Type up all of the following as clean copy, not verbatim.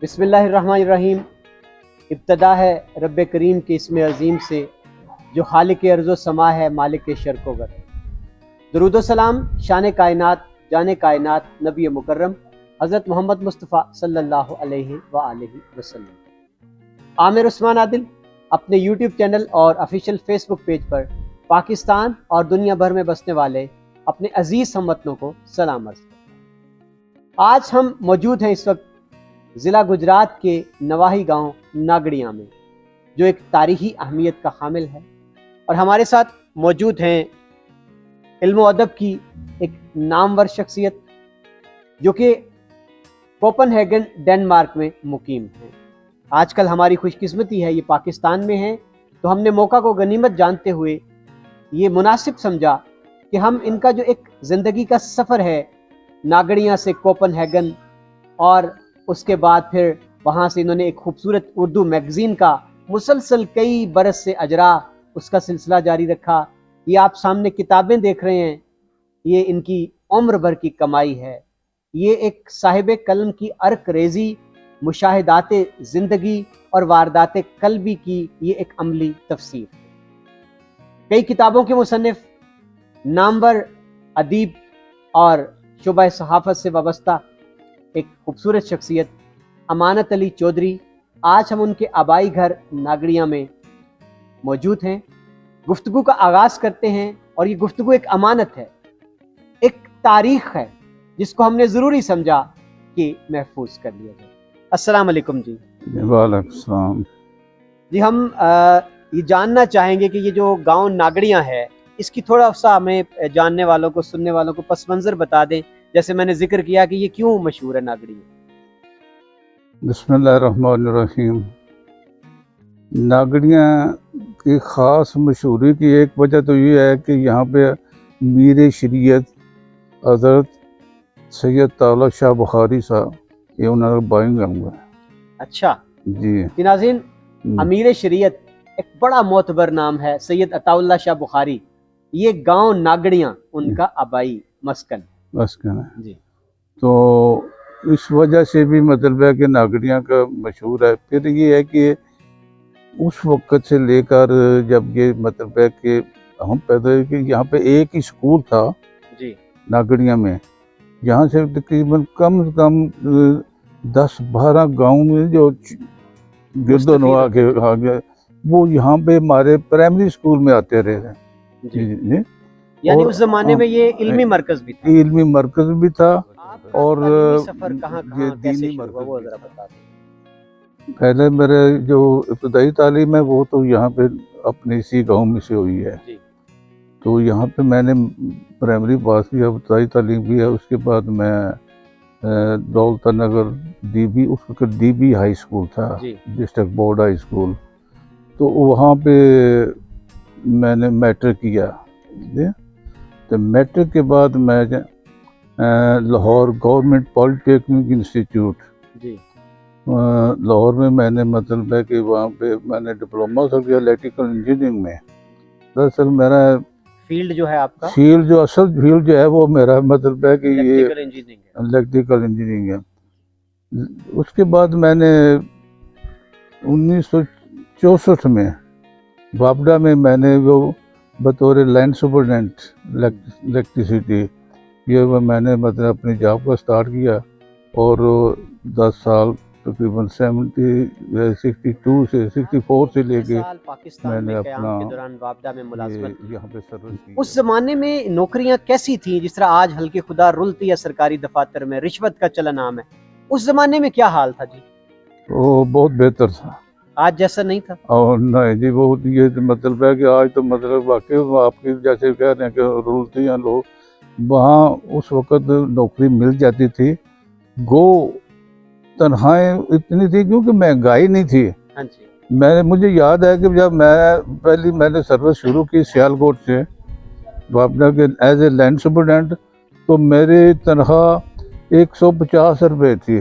بسم اللہ الرحمن الرحیم۔ ابتدا ہے رب کریم کے اسم عظیم سے جو خالق ارض و سما ہے، مالک شرق و گر۔ درود و سلام شان کائنات، جان کائنات، نبی مکرم حضرت محمد مصطفیٰ صلی اللہ علیہ وآلہ وسلم۔ عامر عثمان عادل اپنے یوٹیوب چینل اور آفیشیل فیس بک پیج پر پاکستان اور دنیا بھر میں بسنے والے اپنے عزیز ہم وطنوں کو سلام عرض کرتے ہیں۔ آج ہم موجود ہیں اس وقت ضلع گجرات کے نواحی گاؤں ناگڑیاں میں، جو ایک تاریخی اہمیت کا حامل ہے، اور ہمارے ساتھ موجود ہیں علم و ادب کی ایک نامور شخصیت جو کہ کوپن ہیگن ڈنمارک میں مقیم ہیں۔ آج کل ہماری خوش قسمتی ہے یہ پاکستان میں ہیں، تو ہم نے موقع کو غنیمت جانتے ہوئے یہ مناسب سمجھا کہ ہم ان کا جو ایک زندگی کا سفر ہے ناگڑیاں سے کوپن ہیگن، اور اس کے بعد پھر وہاں سے انہوں نے ایک خوبصورت اردو میگزین کا مسلسل کئی برس سے اجرا اس کا سلسلہ جاری رکھا۔ یہ آپ سامنے کتابیں دیکھ رہے ہیں، یہ ان کی عمر بھر کی کمائی ہے۔ یہ ایک صاحب قلم کی عرق ریزی، مشاہدات زندگی اور واردات قلبی کی یہ ایک عملی تفسیر ہے۔ کئی کتابوں کے مصنف، نامور ادیب اور شعبہ صحافت سے وابستہ ایک خوبصورت شخصیت امانت علی چودھری، آج ہم ان کے آبائی گھر ناگڑیاں میں موجود ہیں۔ گفتگو کا آغاز کرتے ہیں، اور یہ گفتگو ایک امانت ہے، ایک تاریخ ہے جس کو ہم نے ضروری سمجھا کہ محفوظ کر لیا جائے۔ السلام علیکم جی۔ وعلیکم السلام۔ جی ہم یہ جاننا چاہیں گے کہ یہ جو گاؤں ناگڑیاں ہے، اس کی تھوڑا سا ہمیں جاننے والوں کو، سننے والوں کو پس منظر بتا دیں، جیسے میں نے ذکر کیا کہ یہ کیوں مشہور ہے ناگڑیاں۔ بسم اللہ الرحمن الرحیم۔ ناگڑیاں کی خاص مشہوری کی ایک وجہ تو یہ ہے کہ یہاں پہ میر شریعت حضرت سید طاولہ شاہ بخاری صاحب، یہ انہوں نے بائیں گاؤں ہے۔ اچھا جی ناظرین، امیر شریعت ایک بڑا معتبر نام ہے، سید عطا اللہ شاہ بخاری، یہ گاؤں ناگڑیاں ان کا آبائی مسکن ہے۔ بس کہنا ہے، جی تو اس وجہ سے بھی مطلب ہے کہ ناگڑیاں کا مشہور ہے۔ پھر یہ ہے کہ اس وقت سے لے کر جب یہ مطلب ہے کہ ہم پیدا ہوئے کہ یہاں پہ ایک ہی اسکول تھا جی ناگڑیاں میں، یہاں سے تقریباً کم از کم 10-12 گاؤں میں جو گرد و نواح کے آگے، وہ یہاں پہ ہمارے پرائمری اسکول میں آتے رہے ہیں۔ جی جی یعنی اور اس زمانے میں یہ علمی مرکز بھی تھا۔ علمی مرکز بھی تھا، آپ کا اور تعلیمی سفر کہاں یہ کہاں کیسے دینی شروع ہوا مرکز وہ بھی ذرا تھا۔ بتا دیں۔ پہلے میرے جو ابتدائی تعلیم ہے وہ تو یہاں پہ اپنے اسی گاؤں میں سے ہوئی ہے، جی تو یہاں پہ میں نے پرائمری پاس کیا، ابتدائی تعلیم بھی ہے۔ اس کے بعد میں دولت نگر ڈی بی، اس وقت ڈی بی ہائی اسکول تھا، G district board high school, تو وہاں پہ میں نے میٹرک کیا۔ تو میٹرک کے بعد میں لاہور گورنمنٹ پالی ٹیکنک انسٹیٹیوٹ جی لاہور میں نے مطلب ہے کہ وہاں پہ میں نے ڈپلوما کر کیا الیکٹریکل انجینئرنگ میں۔ دراصل میرا فیلڈ جو ہے آپ کا فیلڈ جو اصل فیلڈ جو ہے وہ میرا مطلب ہے کہ یہ الیکٹریکل انجینئرنگ ہے۔ الیکٹریکل انجینئرنگ ہے۔ اس کے بعد میں نے 1964 میں وابڈا میں نے وہ بطور لائن سپرڈنٹ الیکٹریسٹی یہ میں نے مطلب اپنی جاب کو سٹارٹ کیا، اور 10 سال تقریباً 62 سے 64 سے لے کے سال پاکستان میں میں نے قیام اپنا کے دوران وابڈا میں ملازمت کی۔ یہاں پہ سروس کی۔ اس زمانے میں نوکریاں کیسی تھیں؟ جس طرح آج ہلکے خدا رلتی ہے سرکاری دفاتر میں، رشوت کا چلن عام ہے، اس زمانے میں کیا حال تھا جی؟ وہ بہت بہتر تھا، آج جیسا نہیں تھا؟ اور نہیں جی، وہ یہ مطلب ہے کہ آج تو مطلب واقعی آپ کی جیسے کہہ رہے ہیں کہ رولتے ہیں لوگ، وہاں اس وقت نوکری مل جاتی تھی، گو تنخواہیں اتنی تھی کیونکہ مہنگائی نہیں تھی۔ ہاں جی مجھے یاد ہے کہ جب میں نے سروس شروع کی سیالکوٹ سے وابڈا کے ایز اے لینڈ سپرڈنٹ، تو میری تنخواہ 150 روپے تھی،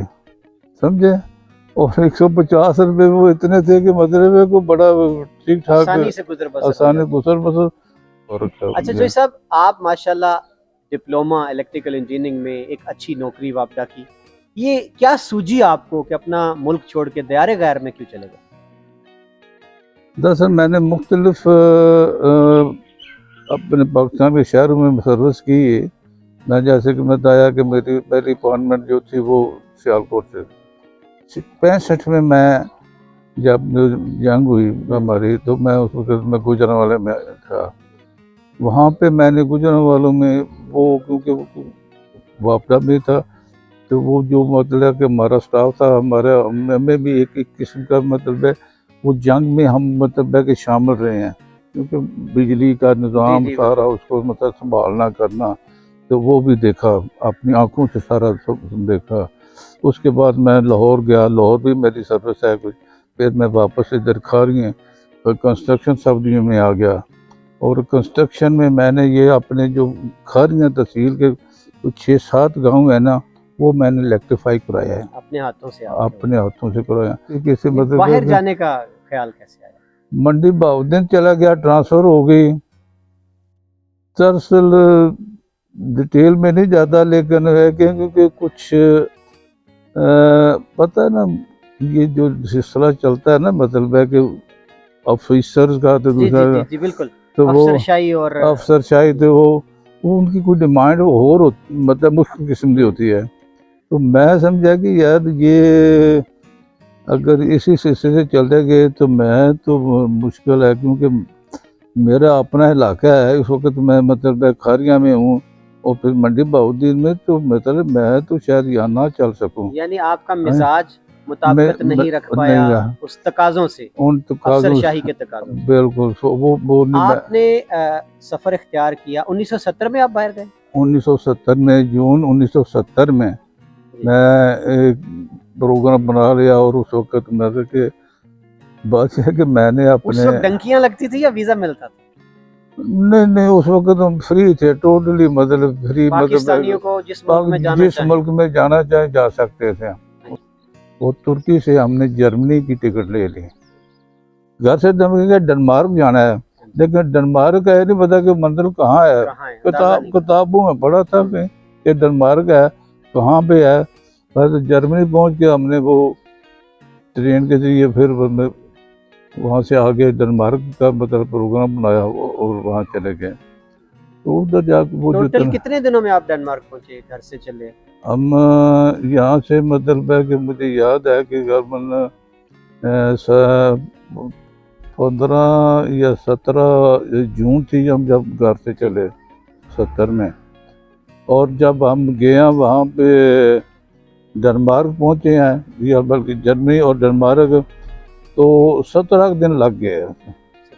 سمجھے؟ اور 150 روپے وہ اتنے تھے کہ مطلب ہے کو بڑا ٹھیک ٹھاک آسانی سے گزر بسر ہو آسانی جاتی۔ گزر بسر۔ اچھا جوئی صاحب، آپ ماشاءاللہ ڈپلوما الیکٹریکل انجینئرنگ میں ایک اچھی نوکری وابڈا کی، یہ کیا سوجی آپ کو کہ اپنا ملک چھوڑ کے دیار غیر میں کیوں چلے گئے؟ دراصل میں نے مختلف اپنے پاکستان کے شہروں میں سروس کی. میں جیسے کہ میں بتایا کہ میری پہلی اپوائنٹمنٹ جو تھی وہ سیالکوٹ سے. 65 میں جب جنگ ہوئی ہماری تو میں اس وقت میں گوجرانوالے میں تھا. وہاں پہ میں نے گوجرانوالوں میں وہ کیونکہ وابطہ بھی تھا تو وہ جو مطلب کہ ہمارا سٹاف تھا ہمیں بھی ایک قسم کا مطلب ہے وہ جنگ میں ہم مطلب ہے کہ شامل رہے ہیں کیونکہ بجلی کا نظام جی سارا اس کو مطلب سنبھالنا کرنا تو وہ بھی دیکھا اپنی آنکھوں سے سارا دیکھا. اس کے بعد میں لاہور گیا. لاہور بھی میری سروس ہے کچھ. پھر میں واپس ادھر کھاریاں کنسٹرکشن سبزیوں میں آ گیا اور کنسٹرکشن میں نے یہ اپنے جو کھاریاں تحصیل کے 6-7 گاؤں ہیں نا وہ میں نے الیکٹریفائی کرایا ہے اپنے ہاتھوں سے اپنے ہاتھوں سے کرایا. کسی مطلب باہر جانے کا خیال کیسے آیا؟ منڈی بہاؤالدین چلا گیا, ٹرانسفر ہو گئی. دراصل ڈیٹیل میں نہیں جاتا لیکن ہے کہ کیونکہ کچھ پتہ ہے نا یہ جو سلسلہ چلتا ہے نا مطلب ہے کہ آفیسرز کا تو جی دوسرا جی بالکل تو وہ افسر شاہی اور افسر شاہی تو وہ ان کی کوئی ڈیمانڈ اور مطلب مشکل قسم کی ہوتی ہے. تو میں سمجھا کہ یار یہ اگر اسی سلسلے سے چلتے گئے تو میں تو مشکل ہے کیونکہ میرا اپنا علاقہ ہے. اس وقت میں مطلب کھاریاں میں ہوں اور پھر منڈی بہاؤالدین میں تو مطلب میں تو شاید یہاں نہ چل سکوں. یعنی آپ کا مزاج مطابقت نہیں رکھ پایا اس تقاضوں سے, ان افسر تقاضوں شاہی کے تقاضوں سے. بالکل وہ آپ نے سفر اختیار کیا 1970 میں آپ باہر گئے؟ 1970 میں جون 1970 میں میں ایک پروگرام بنا لیا اور اس وقت میں کہ بات ہے کہ میں نے اس اپنے وقت ڈنکیاں لگتی تھی یا ویزا ملتا تھا؟ نہیں اس وقت ہم فری تھے ٹوٹلی مطلب فری پاکستانیوں کو جس ملک میں جانا جس چاہیں ملک میں جانا چاہے جا سکتے تھے. اور ترکی سے ہم نے جرمنی کی ٹکٹ لے لی. گھر سے ڈنمارک جانا ہے لیکن ڈنمارک کا یہ نہیں پتا کہ منزل کہاں ہے. کتابوں میں پڑھا تھا کہ ڈنمارک ہے کہاں پہ ہے. بس جرمنی پہنچ کے ہم نے وہ ٹرین کے ذریعے پھر وہاں سے آگے ڈنمارک کا مطلب پروگرام بنایا اور وہاں چلے گئے. تو ادھر جا کے وہ ٹوٹل کتنے دنوں میں آپ ڈنمارک پہنچے گھر سے چلے؟ ہم یہاں سے مطلب ہے کہ مجھے یاد ہے کہ غالباً 15 یا 17 جون تھی ہم جب گھر سے چلے 70 میں. اور جب ہم گئے وہاں پہ ڈنمارک پہنچے ہیں یا بلکہ جرمنی اور ڈنمارک تو 17 دن لگ گئے.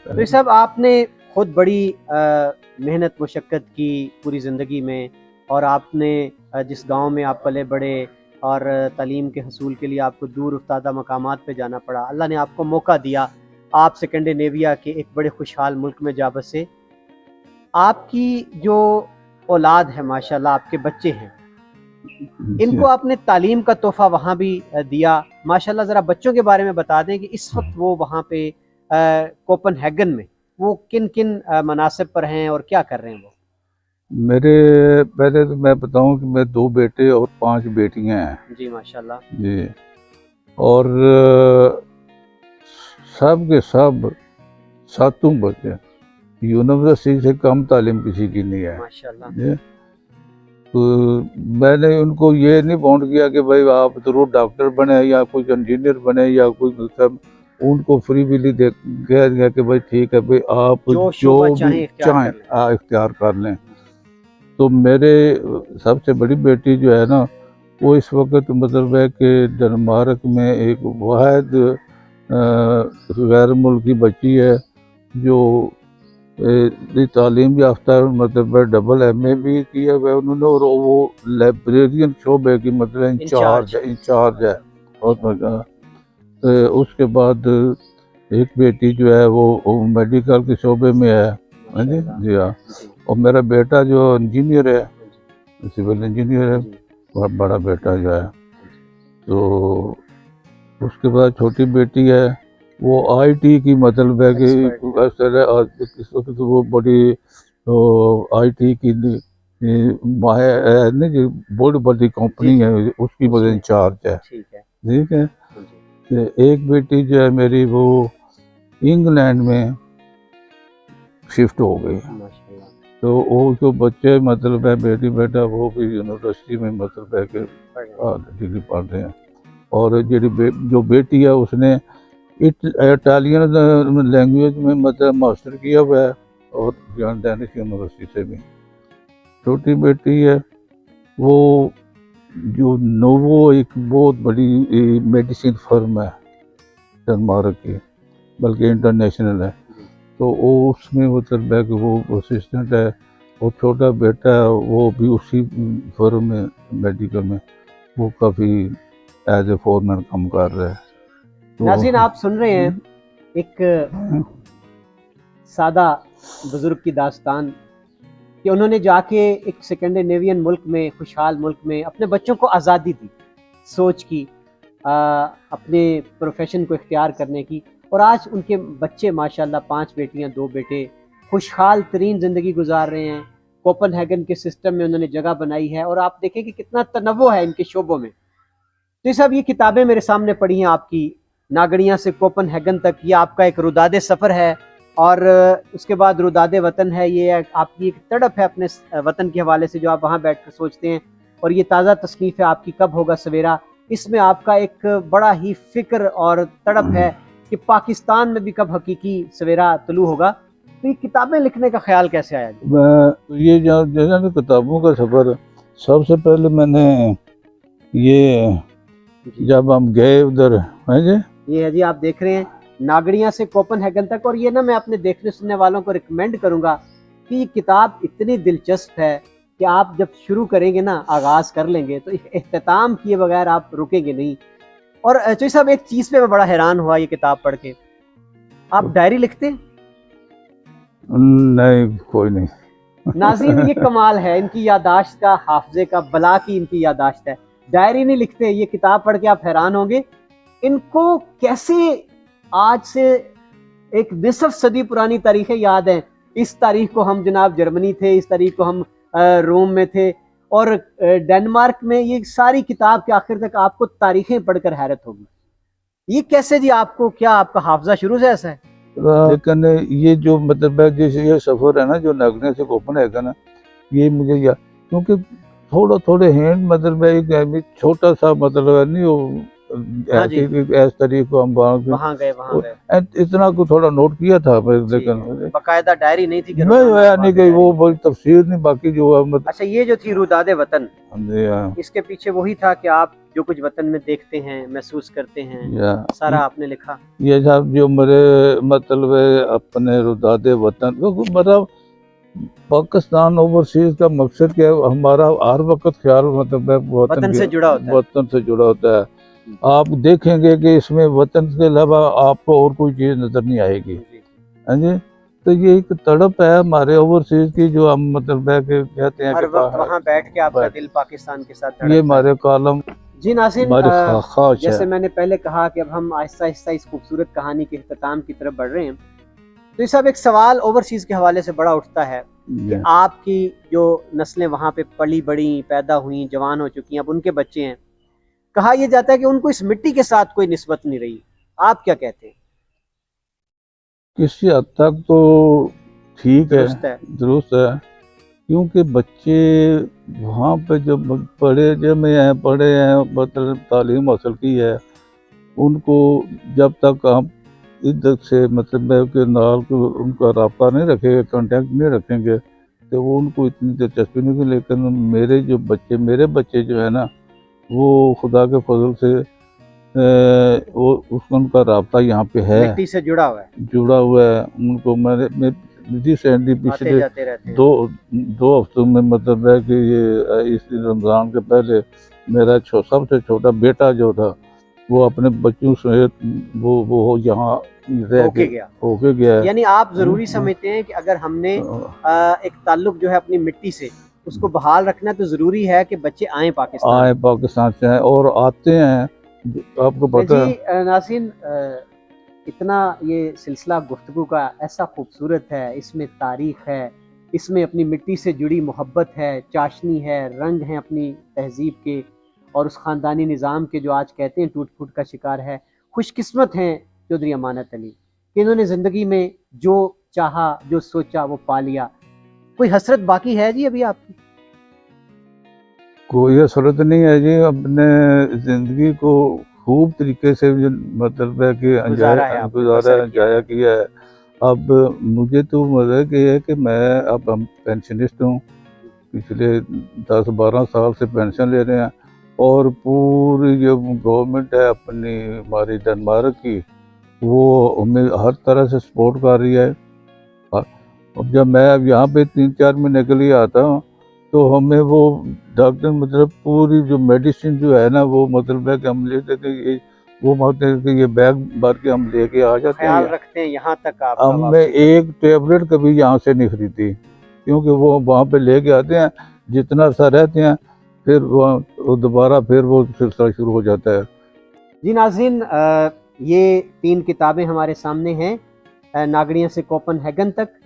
تو صاحب آپ نے خود بڑی محنت مشقت کی پوری زندگی میں اور آپ نے جس گاؤں میں آپ پلے بڑے اور تعلیم کے حصول کے لیے آپ کو دور افتادہ مقامات پہ جانا پڑا. اللہ نے آپ کو موقع دیا, آپ سکنڈینیویا کے ایک بڑے خوشحال ملک میں جا بسے. آپ کی جو اولاد ہے ماشاءاللہ آپ کے بچے ہیں ان کو آپ نے تعلیم کا تحفہ وہاں بھی دیا ماشاءاللہ. ذرا بچوں کے بارے میں بتا دیں کہ اس وقت وہ وہاں پہ کوپن ہیگن میں وہ کن کن مناصب پر ہیں اور کیا کر رہے ہیں وہ؟ میرے پہلے تو میں بتاؤں کہ میں 2 بیٹے اور 5 بیٹیاں ہیں. جی ماشاءاللہ. جی اور سب کے سب 7 بچے یونیورسٹی سے کم تعلیم کسی کی نہیں ہے ماشاءاللہ. تو میں نے ان کو یہ نہیں بانڈ کیا کہ بھائی آپ ضرور ڈاکٹر بنے یا کوئی انجینئر بنے یا کوئی سب. ان کو فری ولی کہہ دیا کہ بھائی ٹھیک ہے بھائی آپ جو بھی چاہیں اختیار کر لیں. تو میرے سب سے بڑی بیٹی جو ہے نا وہ اس وقت مطلب ہے کہ ڈنمارک میں ایک واحد غیر ملکی بچی ہے جو تعلیم یافتہ مطلب ڈبل MA بھی کیا ہوا ہے انہوں نے اور وہ لائبریرین شعبے کی مطلب انچارج ہے. اس کے بعد ایک بیٹی جو ہے وہ میڈیکل کے شعبے میں ہے. جی ہاں. اور میرا بیٹا جو انجینئر ہے سول انجینئر ہے بہت بڑا بیٹا جو ہے. تو اس کے بعد چھوٹی بیٹی ہے وہ IT کی مطلب ہے کہ اس وقت وہ بڑی IT کی یہ باہر نہیں جو بڑی بڑی کمپنی ہے اس کی وجہ انچارج ہے، ٹھیک ہے ٹھیک ہے. جی ایک بیٹی جو ہے میری وہ انگلینڈ میں شفٹ ہو گئی، ماشاء اللہ تو وہ جو بچے مطلب ہے بیٹی بیٹا وہ بھی یونیورسٹی میں مطلب ہے کہ پڑھ رہے ہیں۔ ڈگری پڑھ رہے ہیں. اور جو بیٹی ہے اس نے اٹالین لینگویج میں مطلب ماسٹر کیا ہوا ہے، اور جان ڈینش یونیورسٹی سے بھی. چھوٹی بیٹی ہے وہ جو نوو ایک بہت بڑی میڈیسن فرم ہے ڈنمارک کی، بلکہ انٹرنیشنل ہے، جی تو وہ اس میں مطلب ہے کہ وہ اسسٹنٹ ہے. اور چھوٹا بیٹا ہے وہ بھی اسی فرم میں میڈیکل میں وہ کافی ایز اے فورمین کام کر رہا ہے. تو ناظرین آپ سن رہے ہیں ایک سادہ بزرگ کی داستان کہ انہوں نے جا کے ایک سیکنڈینیوین ملک میں، خوشحال ملک میں اپنے بچوں کو آزادی دی سوچ کی، اپنے پروفیشن کو اختیار کرنے کی، اور آج ان کے بچے ماشاءاللہ 5 بیٹیاں 2 بیٹے خوشحال ترین زندگی گزار رہے ہیں. کوپن ہیگن کے سسٹم میں انہوں نے جگہ بنائی ہے، اور آپ دیکھیں کہ کتنا تنوع ہے ان کے شعبوں میں. تو یہ سب یہ کتابیں میرے سامنے پڑھی ہیں آپ کی، ناگڑیاں سے کوپن ہیگن تک، یہ آپ کا ایک روداد سفر ہے، اور اس کے بعد روداد وطن ہے. یہ آپ کی ایک تڑپ ہے اپنے وطن کے حوالے سے جو آپ وہاں بیٹھ کر سوچتے ہیں. اور یہ تازہ تصنیف ہے آپ کی کب ہوگا سویرا، اس میں آپ کا ایک بڑا ہی فکر اور تڑپ ہے کہ پاکستان میں بھی کب حقیقی سویرا طلوع ہوگا. تو یہ کتابیں لکھنے کا خیال کیسے آیا جی؟ یہ جو کتابوں کا سفر، سب سے پہلے میں نے یہ جب ہم گئے ادھر ہیں جی، یہ ہے جی آپ دیکھ رہے ہیں ناگڑیاں سے کوپن ہیگن تک. اور یہ نا میں اپنے دیکھنے سننے والوں کو ریکمینڈ کروں گا کہ یہ کتاب اتنی دلچسپ ہے کہ آپ جب شروع کریں گے نا، آغاز کر لیں گے تو اختتام کیے بغیر آپ رکیں گے نہیں. اور چوہی صاحب ایک چیز پہ میں بڑا حیران ہوا یہ کتاب پڑھ کے، آپ ڈائری لکھتے ہیں؟ نہیں کوئی نہیں. ناظرین یہ کمال ہے ان کی یادداشت کا، حافظے کا، بلا کی ان کی یادداشت ہے. ڈائری نہیں لکھتے. یہ کتاب پڑھ کے آپ حیران ہوں گے ان کو کیسے آج سے ایک نصف صدی پرانی تاریخیں یاد ہیں. اس تاریخ کو ہم جناب جرمنی تھے، اس تاریخ کو ہم روم میں تھے، اور ڈنمارک میں. یہ ساری کتاب کے آخر تک آپ کو تاریخیں پڑھ کر حیرت ہوگی. یہ کیسے جی؟ آپ کو کیا آپ کا حافظہ شروع سے ایسا ہے؟ لیکن یہ جو مطلب ہے جیسے یہ سفر ہے نا جو ناگڑیاں سے کوپن ہیگن ہے، یہ مجھے کیونکہ تھوڑے ہینڈ مطلب ہے چھوٹا سا مطلب ہے نہیں وہ ایس طریق کو ہم وہاں گئے اتنا کو تھوڑا نوٹ کیا تھا، لیکن باقاعدہ ڈائری نہیں تھی نہیں کہ وہ بڑی تفسیر نہیں، باقی جو ہے اچھا یہ جو تھی روداد وطن، اس کے پیچھے وہی تھا کہ آپ جو کچھ وطن میں دیکھتے ہیں، محسوس کرتے ہیں، سارا آپ نے لکھا. یہ صاحب جو میرے مطلب اپنے روداد وطن مطلب پاکستان اوورسیز کا مقصد کیا ہے، ہمارا ہر وقت خیال مطلب ہے وطن سے جڑا ہوتا ہے. وطن سے جڑا ہوتا ہے. آپ دیکھیں گے کہ اس میں وطن کے علاوہ آپ کو اور کوئی چیز نظر نہیں آئے گی. ہاں جی، تو یہ ایک تڑپ ہے ہمارے اوورسیز کی جو ہم مطلب ہے کہ کہتے ہیں ہر وقت وہاں بیٹھ کے آپ کا دل پاکستان کے ساتھ یہ ہمارے کالم. جی ناظرین خواہش جیسے ہے. میں نے پہلے کہا کہ اب ہم آہستہ آہستہ اس خوبصورت کہانی کے اختتام کی طرف بڑھ رہے ہیں. تو یہ سب ایک سوال اوورسیز کے حوالے سے بڑا اٹھتا ہے کہ آپ کی جو نسلیں وہاں پہ پلی بڑی پیدا ہوئیں، جوان ہو چکی ہیں، اب ان کے بچے ہیں. کہا یہ جاتا ہے کہ ان کو اس مٹی کے ساتھ کوئی نسبت نہیں رہی. آپ کیا کہتے ہیں؟ کسی حد تک تو ٹھیک ہے، درست ہے، کیونکہ بچے وہاں پہ جب پڑھے ہیں مطلب تعلیم حاصل کی ہے، ان کو جب تک ہم ادھر سے مطلب ہے کہ نال ان کا رابطہ نہیں رکھیں گے، کانٹیکٹ نہیں رکھیں گے، تو وہ ان کو اتنی دلچسپی نہیں کی. لیکن میرے بچے جو ہے نا وہ خدا کے فضل سے ان کا رابطہ یہاں پہ ہے، مٹی سے جڑا ہوا ہے. ان کو میں ریسنٹلی پچھلے دو ہفتوں میں مطلب ہے کہ یہ اس رمضان کے پہلے میرا سب سے چھوٹا بیٹا جو تھا وہ اپنے بچوں سے وہ یہاں ہو کے گیا. یعنی آپ ضروری سمجھتے ہیں کہ اگر ہم نے ایک تعلق جو ہے اپنی مٹی سے اس کو بحال رکھنا تو ضروری ہے کہ بچے آئیں پاکستان سے اور آتے ہیں. آپ کو پتہ ہے جی ناظرین اتنا یہ سلسلہ گفتگو کا ایسا خوبصورت ہے، اس میں تاریخ ہے، اس میں اپنی مٹی سے جڑی محبت ہے، چاشنی ہے، رنگ ہیں اپنی تہذیب کے اور اس خاندانی نظام کے جو آج کہتے ہیں ٹوٹ پھوٹ کا شکار ہے۔ خوش قسمت ہیں چودھری امانت علی کہ انہوں نے زندگی میں جو چاہا، جو سوچا وہ پا لیا۔ کوئی حسرت باقی ہے جی ابھی آپ کی؟ کوئی حسرت نہیں ہے جی، اپنے زندگی کو خوب طریقے سے مطلب ہے کہ گزارا ہے آپ نے، گزارا بسر ہے، کیا انجایا کیا ہے۔ اب مجھے تو مزہ یہ ہے کہ میں اب ہم پینشنسٹ ہوں، پچھلے 10-12 سال سے پینشن لے رہے ہیں، اور پوری جو گورنمنٹ ہے اپنی ہماری ڈنمارک کی، وہ ہمیں ہر طرح سے سپورٹ کر رہی ہے۔ اب جب میں اب یہاں پہ 3-4 مہینے کے لیے آتا ہوں تو ہمیں وہ ڈاکٹر مطلب پوری جو میڈیسن جو ہے نا، وہ مطلب ہے کہ ہم لیتے تھے وہ مطلب کہ یہ بیگ بھر کے ہم لے کے آ جاتے ہیں۔ خیال رکھتے ہیں یہاں تک آپ کا ہم نے واپسی تک۔ ایک ٹیبلٹ کبھی یہاں سے نہیں خریدی، کیونکہ وہ وہاں پہ لے کے آتے ہیں، جتنا عرصہ رہتے ہیں پھر وہ دوبارہ پھر وہ سلسلہ شروع ہو جاتا ہے۔ جی ناظرین، یہ 3 کتابیں ہمارے سامنے ہیں، ناگڑیاں سے کوپن ہیگن تک،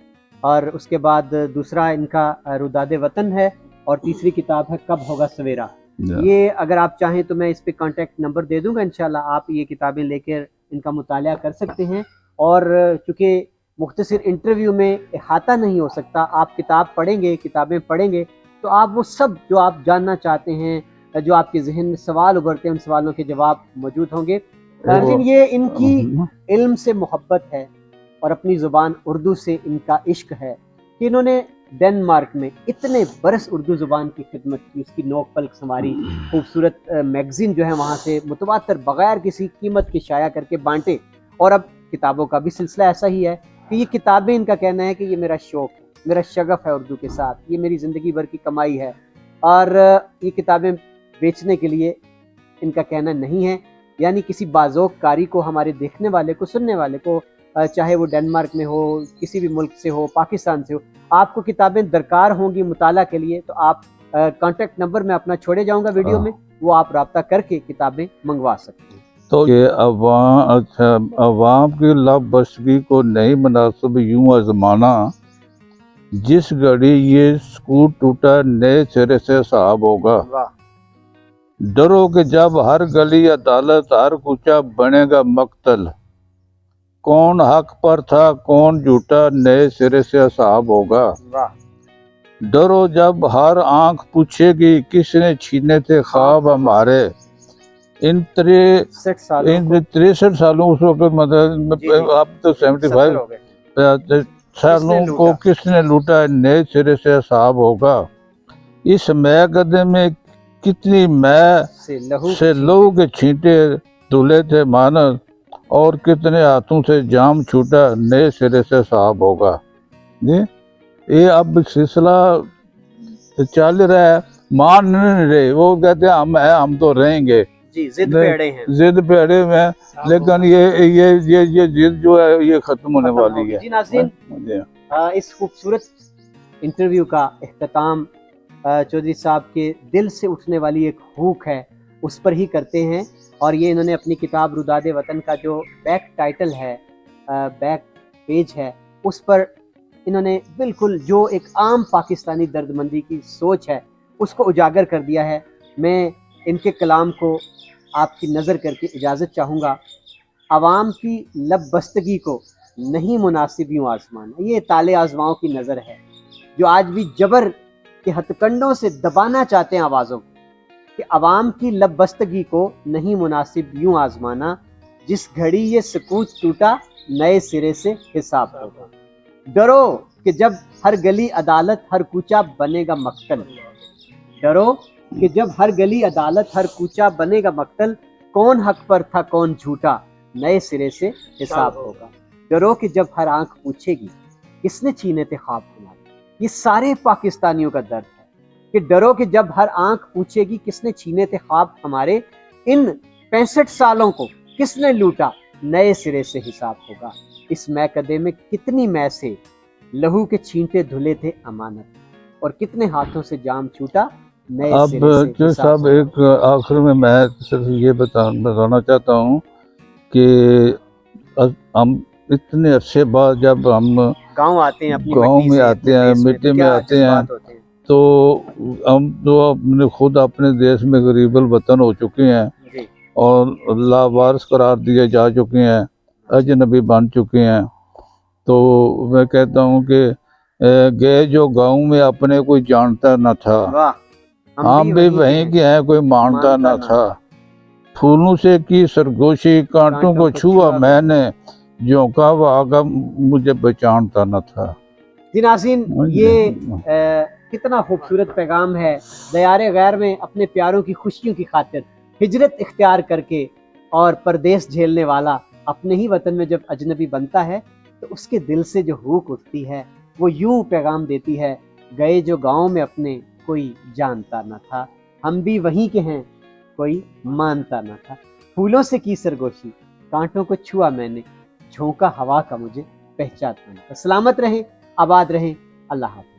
اور اس کے بعد دوسرا ان کا روداد وطن ہے، اور تیسری کتاب ہے کب ہوگا سویرا۔ یہ اگر آپ چاہیں تو میں اس پہ کانٹیکٹ نمبر دے دوں گا، انشاءاللہ آپ یہ کتابیں لے کر ان کا مطالعہ کر سکتے ہیں۔ اور چونکہ مختصر انٹرویو میں احاطہ نہیں ہو سکتا، آپ کتاب پڑھیں گے، کتابیں پڑھیں گے تو آپ وہ سب جو آپ جاننا چاہتے ہیں، جو آپ کے ذہن میں سوال ابھرتے ہیں، ان سوالوں کے جواب موجود ہوں گے۔ لیکن یہ ان کی علم سے محبت ہے اور اپنی زبان اردو سے ان کا عشق ہے کہ انہوں نے ڈنمارک میں اتنے برس اردو زبان کی خدمت کی، اس کی نوک پلک سنواری، خوبصورت میگزین جو ہے وہاں سے متواتر بغیر کسی قیمت کے شائع کر کے بانٹے، اور اب کتابوں کا بھی سلسلہ ایسا ہی ہے کہ یہ کتابیں ان کا کہنا ہے کہ یہ میرا شوق ہے، میرا شغف ہے اردو کے ساتھ، یہ میری زندگی بھر کی کمائی ہے، اور یہ کتابیں بیچنے کے لیے ان کا کہنا نہیں ہے۔ یعنی کسی بازوق کاری کو، ہمارے دیکھنے والے کو، سننے والے کو، چاہے وہ ڈنمارک میں ہو، کسی بھی ملک سے ہو، پاکستان سے ہو، آپ کو کتابیں درکار ہوں گی مطالعہ کے لیے، تو آپ کانٹیکٹ نمبر میں اپنا چھوڑے جاؤں گا ویڈیو میں، وہ آپ رابطہ کر کے کتابیں منگوا سکتے ہیں۔ تو یہ عوام کی لابستگی کو نہیں مناسب یوں آزمانا، جس گھڑی یہ سکوت ٹوٹا نئے سرے سے صاحب ہوگا۔ واہ، ڈرو کہ جب ہر گلی عدالت، ہر کوچہ بنے گا مقتل، کون حق پر تھا کون جھوٹا نئے سرے سے حساب ہوگا۔ واہ، ڈرو جب ہر آنکھ پوچھے گی کس نے چھینے تھے خواب ہمارے۔ ان 63 سالوں اس وقت مطلب اب تو 75 ہو گئے، سالوں کو کس نے لوٹا ہے نئے سرے سے حساب ہوگا۔ اس میں گدے میں کتنی میں سے لہو کے چھینٹے دھلے تھے مانس، اور کتنے ہاتھوں سے جام چھوٹا نئے سرے سے صاحب ہوگا۔ جی یہ اب سلسلہ چل رہا ہے، مان نہیں رہے، وہ کہتے ہیں ہم تو رہیں گے، جی ضد پہ اڑے ہیں، ضد پہ اڑے ہوئے ہیں، لیکن یہ ضد جو ہے یہ ختم ہونے والی ہے۔ جی ناظرین، اس خوبصورت انٹرویو کا اختتام چودھری صاحب کے دل سے اٹھنے والی ایک ہوک ہے اس پر ہی کرتے ہیں، اور یہ انہوں نے اپنی کتاب روداد وطن کا جو بیک ٹائٹل ہے، بیک پیج ہے، اس پر انہوں نے بالکل جو ایک عام پاکستانی درد مندی کی سوچ ہے اس کو اجاگر کر دیا ہے۔ میں ان کے کلام کو آپ کی نظر کر کے اجازت چاہوں گا۔ عوام کی لب بستگی کو نہیں مناسب یوں آزمانا، یہ تالے آزماؤں کی نظر ہے جو آج بھی جبر کے ہتھ کنڈوں سے دبانا چاہتے ہیں آوازوں کو، کہ عوام کی لب بستگی کو نہیں مناسب یوں آزمانا، جس گھڑی یہ سکوت ٹوٹا نئے سرے سے حساب ہوگا۔ ڈرو کہ جب ہر گلی عدالت، ہر کوچہ بنے گا مقتل، ڈرو کہ جب ہر گلی عدالت، ہر کوچہ بنے گا مقتل، کون حق پر تھا کون جھوٹا نئے سرے سے حساب ہوگا۔ ڈرو کہ جب ہر آنکھ پوچھے گی کس نے چھینے تھے خواب ہمارے۔ یہ سارے پاکستانیوں کا درد ہے کہ ڈرو کہ جب ہر آنکھ پوچھے گی کس نے چھینے تھے خواب ہمارے، ان 65 سالوں کو کس نے لوٹا نئے سرے سے حساب ہوگا۔ اس میں قدے میں کتنی میں سے لہو کے چھینٹے دھلے تھے امانت، اور کتنے ہاتھوں سے جام چھوٹا نئے اب سرے سے جو حساب صاحب ہوگا۔ ایک آخر میں صرف یہ بتانا چاہتا ہوں کہ ہم اتنے عرصے بعد جب ہم گاؤں آتے ہیں اپنی گاؤں مٹی میں سے، آتے ہیں، اپنے دیس مٹی میں کیا آتے ہیں، جذبات ہوتے ہیں؟ تو ہم تو اپنے خود اپنے دیش میں غریب الوطن ہو چکے ہیں جی اور لاوارث قرار دیے جا چکے ہیں، اجنبی بن چکے ہیں. تو میں کہتا ہوں کہ گئے جو گاؤں میں اپنے کوئی جانتا نہ تھا، واہ، ہم بھی وہیں کے ہیں کوئی مانتا نہ تھا. پھولوں سے کی سرگوشی، کانٹوں کو چھوا میں نے، جھونکا وہ آگا مجھے پہچانتا نہ تھا. جی ناظرین، یہ کتنا خوبصورت پیغام ہے. دیار غیر میں اپنے پیاروں کی خوشیوں کی خاطر ہجرت اختیار کر کے اور پردیس جھیلنے والا اپنے ہی وطن میں جب اجنبی بنتا ہے تو اس کے دل سے جو ہوک اٹھتی ہے وہ یوں پیغام دیتی ہے، گئے جو گاؤں میں اپنے کوئی جانتا نہ تھا، ہم بھی وہیں کے ہیں کوئی مانتا نہ تھا. پھولوں سے کی سرگوشی، کانٹوں کو چھوا میں نے، جھونکا ہوا کا مجھے پہچانتا نہ تھا. سلامت رہیں، آباد رہیں. اللہ حافظ.